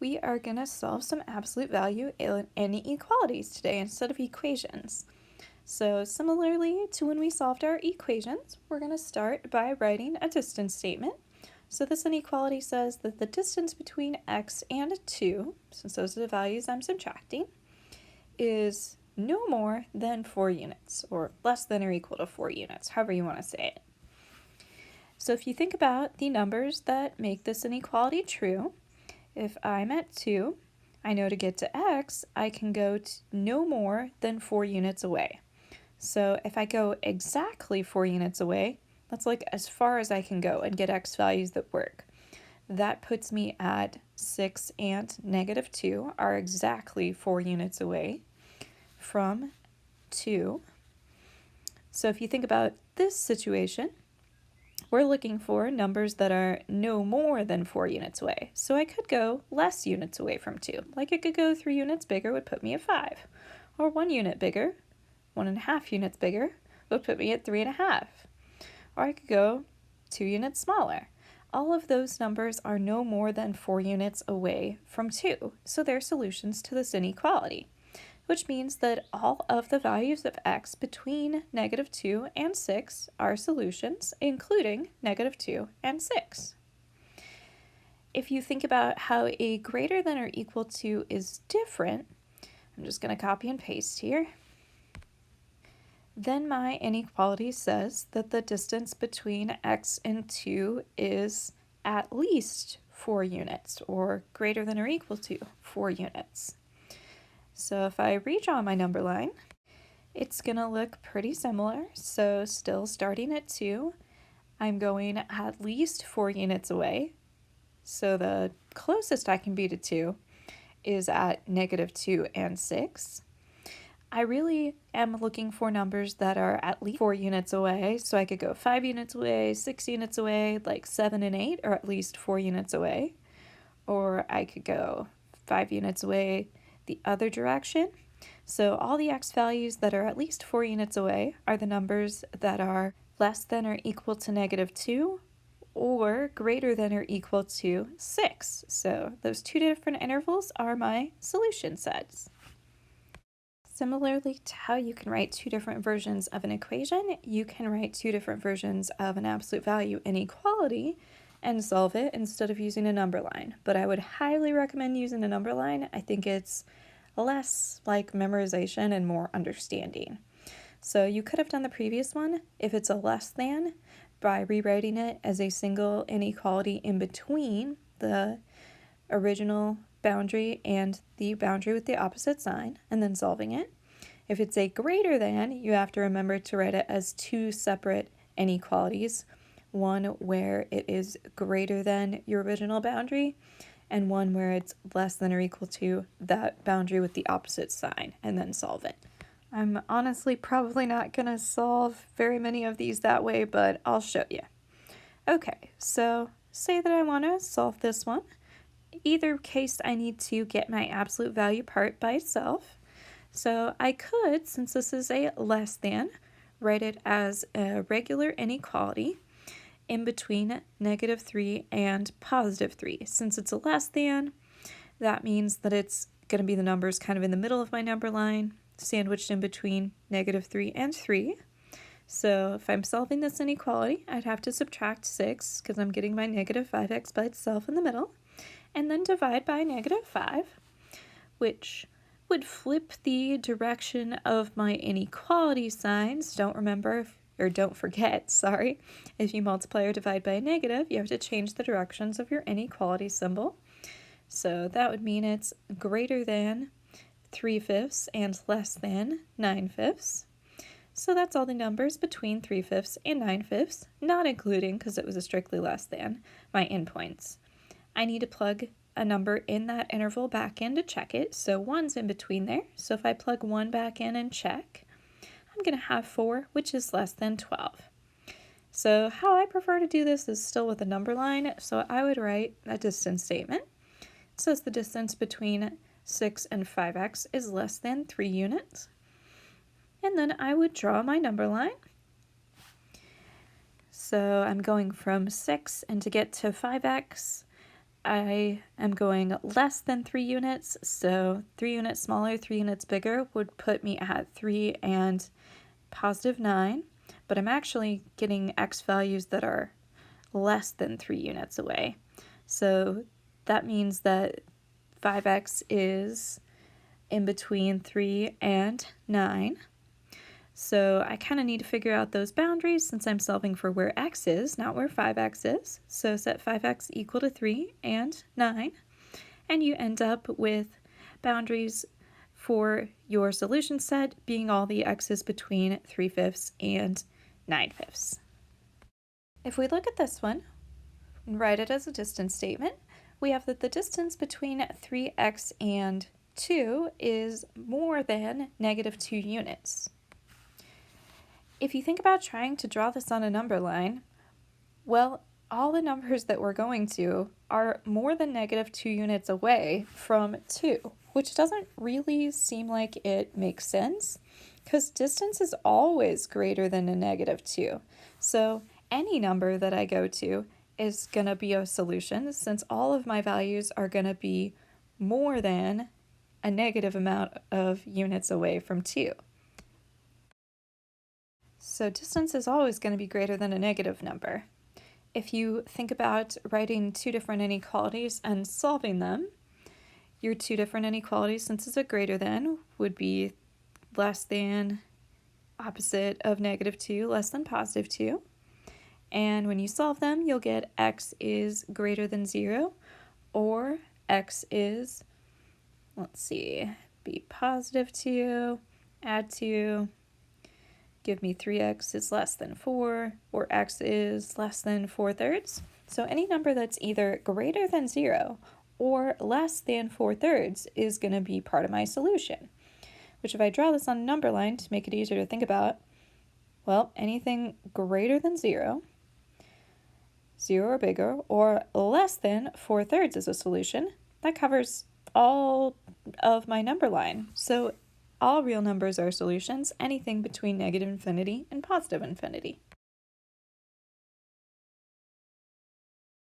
we are going to solve some absolute value inequalities today instead of equations. So similarly to when we solved our equations, we're going to start by writing a distance statement. So this inequality says that the distance between x and 2, since those are the values I'm subtracting, is no more than 4 units, or less than or equal to 4 units, however you want to say it. So if you think about the numbers that make this inequality true, if I'm at 2, I know to get to x, I can go no more than 4 units away. So if I go exactly 4 units away, that's like as far as I can go and get x values that work. That puts me at 6 and negative 2 are exactly 4 units away from 2. So if you think about this situation, we're looking for numbers that are no more than 4 units away. So I could go less units away from 2. Like I could go 3 units bigger would put me at 5. Or 1 unit bigger, 1.5 units bigger would put me at 3.5. Or I could go 2 units smaller. All of those numbers are no more than 4 units away from 2. So they're solutions to this inequality, which means that all of the values of x between negative 2 and 6 are solutions, including negative 2 and 6. If you think about how a greater than or equal to is different, I'm just going to copy and paste here. Then my inequality says that the distance between x and 2 is at least 4 units, or greater than or equal to 4 units. So if I redraw my number line, it's going to look pretty similar. So still starting at 2, I'm going at least 4 units away. So the closest I can be to 2 is at negative 2 and 6. I really am looking for numbers that are at least 4 units away. So I could go 5 units away, 6 units away, like 7 and 8 are at least 4 units away. Or I could go 5 units away the other direction. So all the x values that are at least 4 units away are the numbers that are less than or equal to negative 2 or greater than or equal to 6. So those two different intervals are my solution sets. Similarly to how you can write two different versions of an equation, you can write two different versions of an absolute value inequality and solve it instead of using a number line. But I would highly recommend using a number line. I think it's less like memorization and more understanding. So you could have done the previous one if it's a less than by rewriting it as a single inequality in between the original boundary and the boundary with the opposite sign and then solving it. If it's a greater than, you have to remember to write it as two separate inequalities, one where it is greater than your original boundary and one where it's less than or equal to that boundary with the opposite sign, and then solve it. I'm honestly probably not going to solve very many of these that way, but I'll show you. Okay, so say that I want to solve this one. Either case, I need to get my absolute value part by itself. So I could, since this is a less than, write it as a regular inequality in between negative 3 and positive 3. Since it's a less than, that means that it's going to be the numbers kind of in the middle of my number line, sandwiched in between negative 3 and 3. So if I'm solving this inequality, I'd have to subtract 6 because I'm getting my negative 5x by itself in the middle, and then divide by negative 5, which would flip the direction of my inequality signs. Don't forget, if you multiply or divide by a negative, you have to change the directions of your inequality symbol. So that would mean it's greater than 3/5 and less than 9/5. So that's all the numbers between 3/5 and 9/5, not including, because it was a strictly less than, my endpoints. I need to plug a number in that interval back in to check it, so 1's in between there. So if I plug 1 back in and check, I'm going to have 4, which is less than 12. So how I prefer to do this is still with a number line, so I would write a distance statement. It says the distance between 6 and 5x is less than 3 units. And then I would draw my number line. So I'm going from 6, and to get to 5x, I am going less than 3 units, so 3 units smaller, 3 units bigger would put me at 3 and positive 9, but I'm actually getting x values that are less than 3 units away. So that means that 5x is in between 3 and 9. So I kind of need to figure out those boundaries since I'm solving for where x is, not where 5x is. So set 5x equal to 3 and 9, and you end up with boundaries for your solution set being all the x's between 3/5 and 9/5. If we look at this one and write it as a distance statement, we have that the distance between 3x and 2 is more than negative 2 units. If you think about trying to draw this on a number line, well, all the numbers that we're going to are more than negative 2 units away from 2, which doesn't really seem like it makes sense because distance is always greater than a negative 2. So any number that I go to is going to be a solution since all of my values are going to be more than a negative amount of units away from 2. So distance is always going to be greater than a negative number. If you think about writing two different inequalities and solving them, your two different inequalities, since it's a greater than, would be less than opposite of negative 2, less than positive 2. And when you solve them, you'll get x is greater than 0, or x is, let's see, be positive 2, add 2, give me 3x is less than 4, or x is less than 4/3. So any number that's either greater than 0 or less than 4/3 is going to be part of my solution. Which if I draw this on a number line to make it easier to think about, well, anything greater than 0, 0 or bigger, or less than 4/3 is a solution. That covers all of my number line. So all real numbers are solutions, anything between negative infinity and positive infinity.